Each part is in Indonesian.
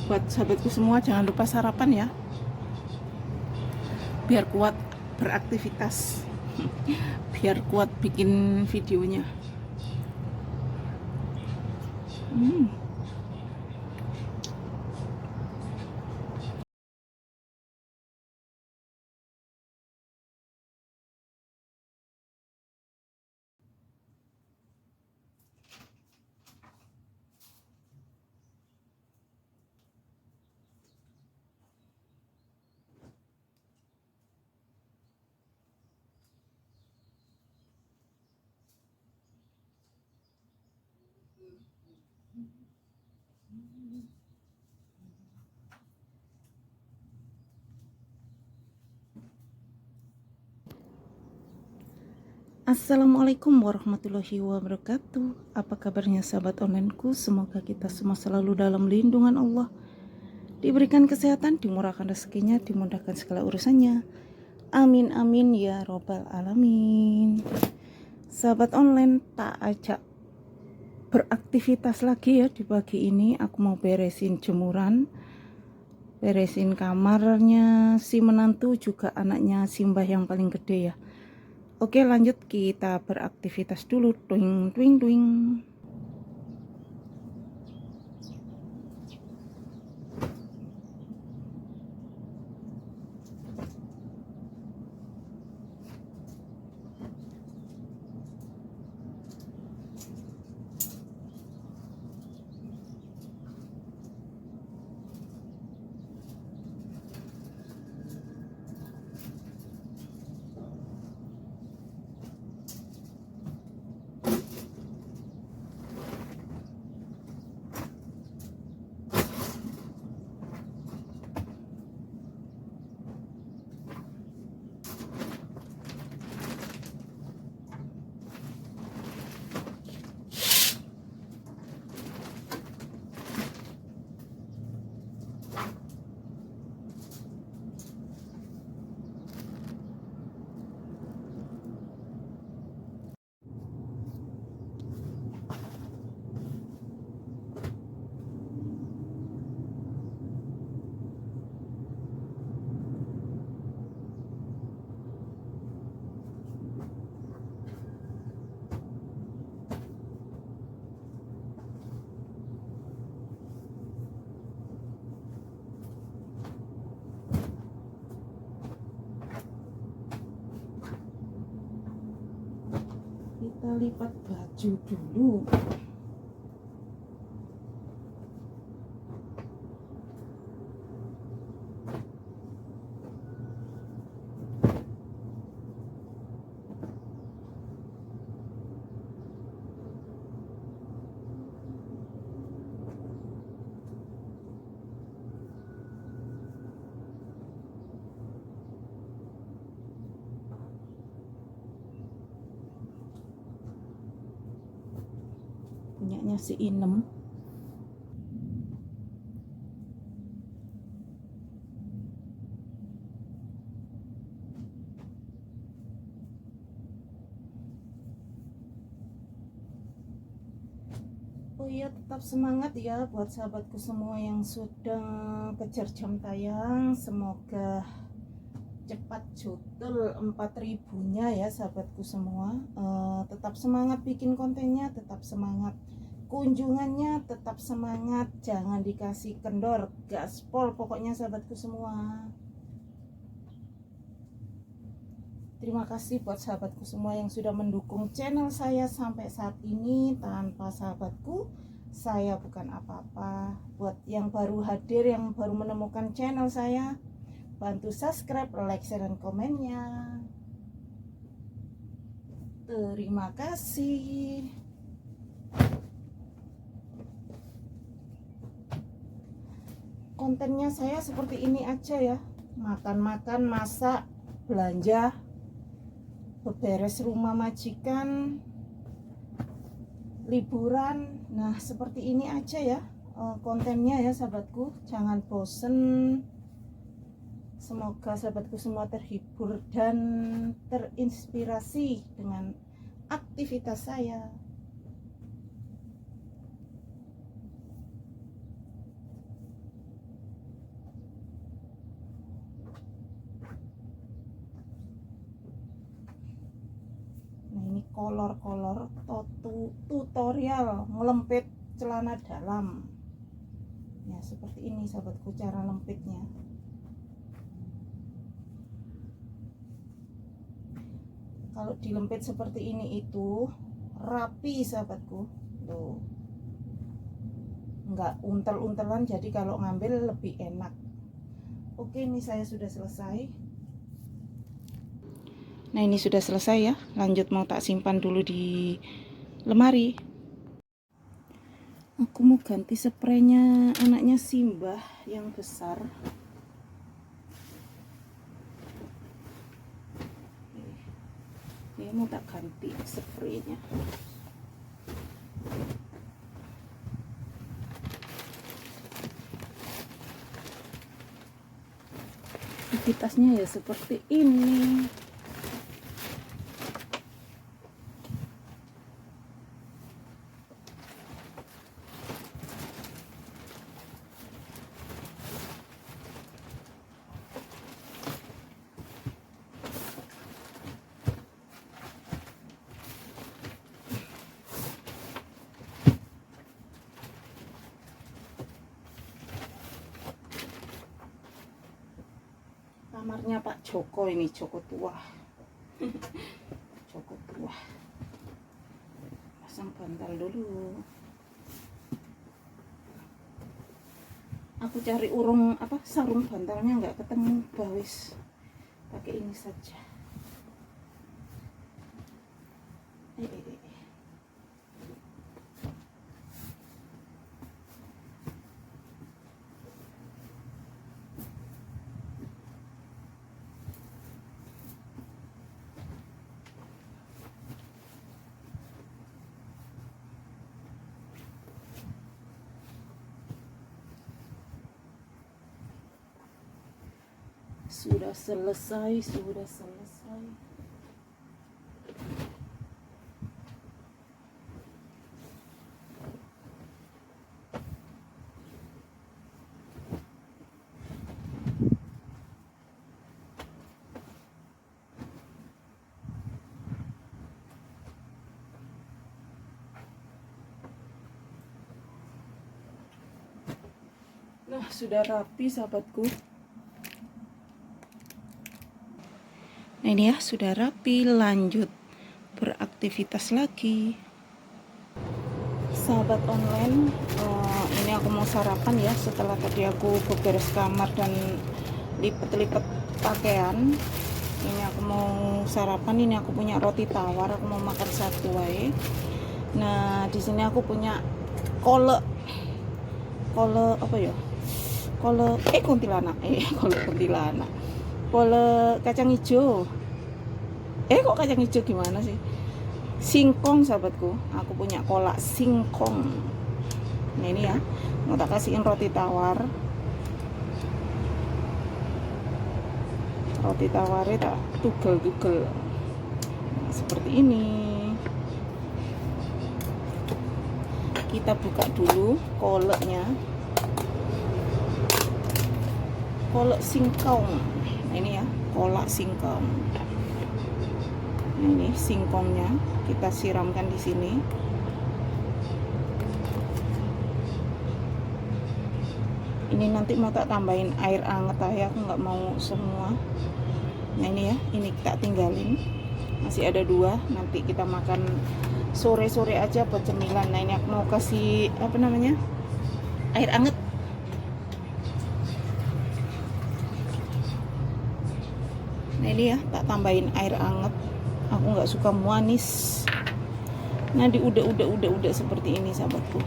Buat sahabatku semua, jangan lupa sarapan ya, biar kuat beraktivitas, biar kuat bikin videonya. Assalamualaikum warahmatullahi wabarakatuh. Apa kabarnya sahabat onlineku? Semoga kita semua selalu dalam lindungan Allah, diberikan kesehatan, dimurahkan rezekinya, dimudahkan segala urusannya. Amin amin ya robbal alamin. Sahabat online, tak ajak beraktivitas lagi ya di pagi ini. Aku mau beresin jemuran, beresin kamarnya si menantu, juga anaknya Simbah yang paling gede ya. Oke, lanjut kita beraktivitas dulu. Twing twing twing. Kita lipat baju dulu. Punyanya si Inem. Oh iya, tetap semangat ya buat sahabatku semua yang sudah kejar jam tayang. Semoga cepat jutul 4.000-nya ya sahabatku semua. Tetap semangat bikin kontennya, tetap semangat kunjungannya, tetap semangat, jangan dikasih kendor, gaspol pokoknya sahabatku semua. Terima kasih buat sahabatku semua yang sudah mendukung channel saya sampai saat ini. Tanpa sahabatku, saya bukan apa-apa. Buat yang baru hadir, yang baru menemukan channel saya, bantu subscribe, like, share, dan komennya. Terima kasih. Kontennya saya seperti ini aja ya. Makan-makan, masak, belanja, beberes rumah majikan, liburan. Nah, seperti ini aja ya kontennya ya sahabatku. Jangan bosen. Semoga sahabatku semua terhibur dan terinspirasi dengan aktivitas saya. ini kolor-kolor tutorial ngelempit celana dalam ya, seperti ini sahabatku cara lempitnya. Kalau dilempit seperti ini itu rapi sahabatku, tuh nggak untel-untelan, jadi kalau ngambil lebih enak. Oke, ini saya sudah selesai. Nah, ini sudah selesai ya, lanjut mau tak simpan dulu di lemari. Aku mau ganti spraynya anaknya Simbah yang besar. Ini mau tak ganti spraynya. Aktivitasnya ya seperti ini. Kamarnya Pak Joko ini, Joko tua. Joko tua. Pasang bantal dulu. Aku cari sarung bantalnya nggak ketemu, bawis. Pakai ini saja. Sudah selesai. Nah, sudah rapi sahabatku. Nah, ini ya sudah rapi, lanjut beraktivitas lagi. Sahabat online, ini aku mau sarapan ya, setelah tadi aku beberes kamar dan lipet-lipet pakaian. Ini aku mau sarapan, ini aku punya roti tawar, aku mau makan satu aja. Nah, di sini aku punya kole apa ya? Kole kuntilanak. Kole kacang hijau. Kok kacang hijau gimana sih? Singkong sahabatku. Aku punya kolak singkong. Nah, ini ya. Mau tak kasihin roti tawar. Roti tawarnya tak tugel-tugel. Nah, seperti ini. Kita buka dulu koleknya. Kolak singkong. Nah, ini ya, kolak singkong. Nah, ini singkongnya kita siramkan di sini. Ini nanti mau tak tambahin air anget aja, aku nggak mau semua. Nah, ini ya, ini kita tinggalin. Masih ada 2, nanti kita makan sore-sore aja buat cemilan. Nah, ini aku mau kasih air anget. Nah, ini ya, tak tambahin air anget. Aku nggak suka manis. Nah, udah seperti ini sahabatku.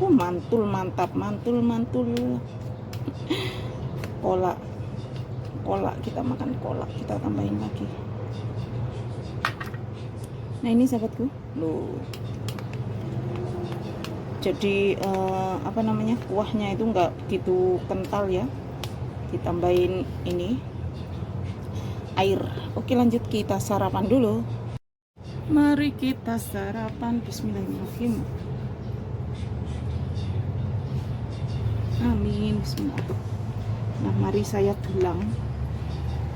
Mantul, mantap, mantul. Kolak, kita makan kolak, kita tambahin lagi. Nah, ini sahabatku, loh. Jadi kuahnya itu nggak begitu kental ya. Ditambahin ini air. Oke, lanjut kita sarapan dulu. Mari kita sarapan. Bismillahirrahmanirrahim. Amin. Bismillah. Nah, mari saya tulang.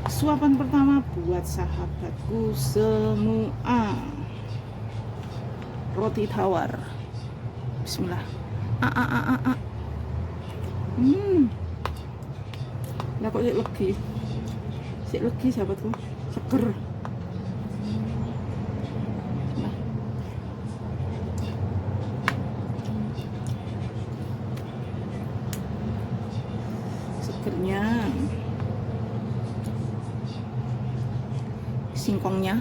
Suapan pertama buat sahabatku semua. Roti tawar. Bismillah. Lah kok sik legi sahabatku, seger. Nah, segernya, singkongnya.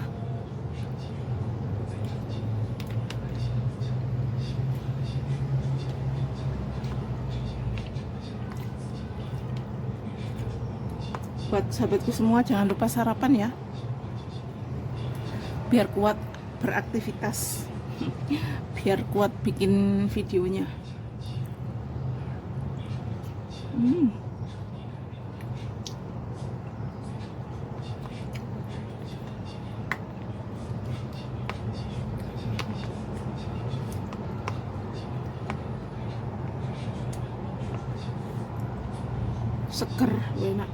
Buat sahabatku semua, jangan lupa sarapan ya, biar kuat beraktivitas, biar kuat bikin videonya. Seger, enak.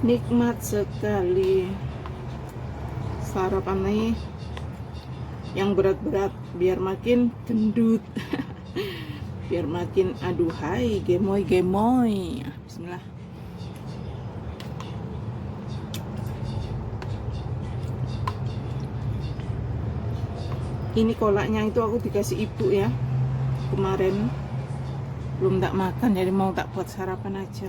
Nikmat sekali sarapan nih, yang berat-berat biar makin gendut. Biar makin aduhai, gemoy. Bismillah. Ini kolaknya itu aku dikasih ibu ya, kemarin belum tak makan, jadi mau tak buat sarapan aja.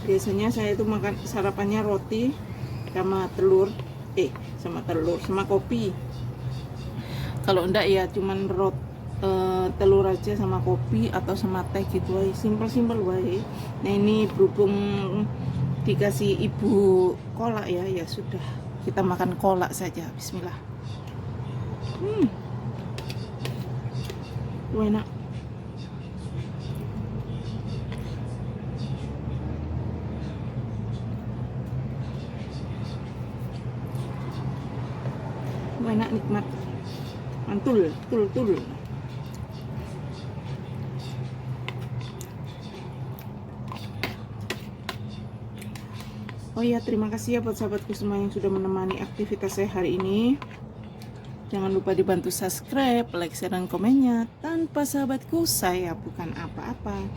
Biasanya saya itu makan sarapannya roti sama telur, sama kopi. Kalau enggak ya cuman telur aja sama kopi atau sama teh gitu aja, simpel wae. Nah ini berhubung dikasih ibu kolak ya sudah, kita makan kolak saja. Bismillah. Enak. Enak, nikmat, mantul, tul. Oh iya, terima kasih ya buat sahabatku semua yang sudah menemani aktivitas saya hari ini. Jangan lupa dibantu subscribe, like, share, dan komennya. Tanpa sahabatku saya bukan apa-apa.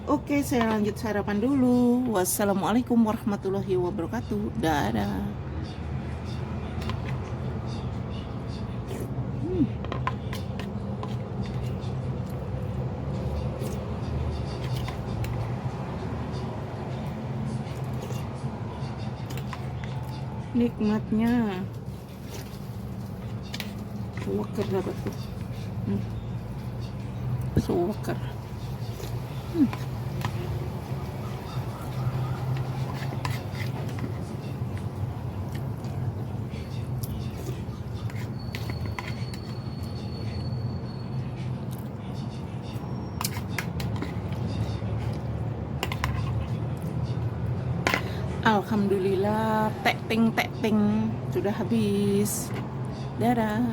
Oke, saya lanjut sarapan dulu. Wassalamualaikum warahmatullahi wabarakatuh. Dadah. Nikmatnya sewaker sahabatku, sewaker. Alhamdulillah, tek ting sudah habis. Dadah.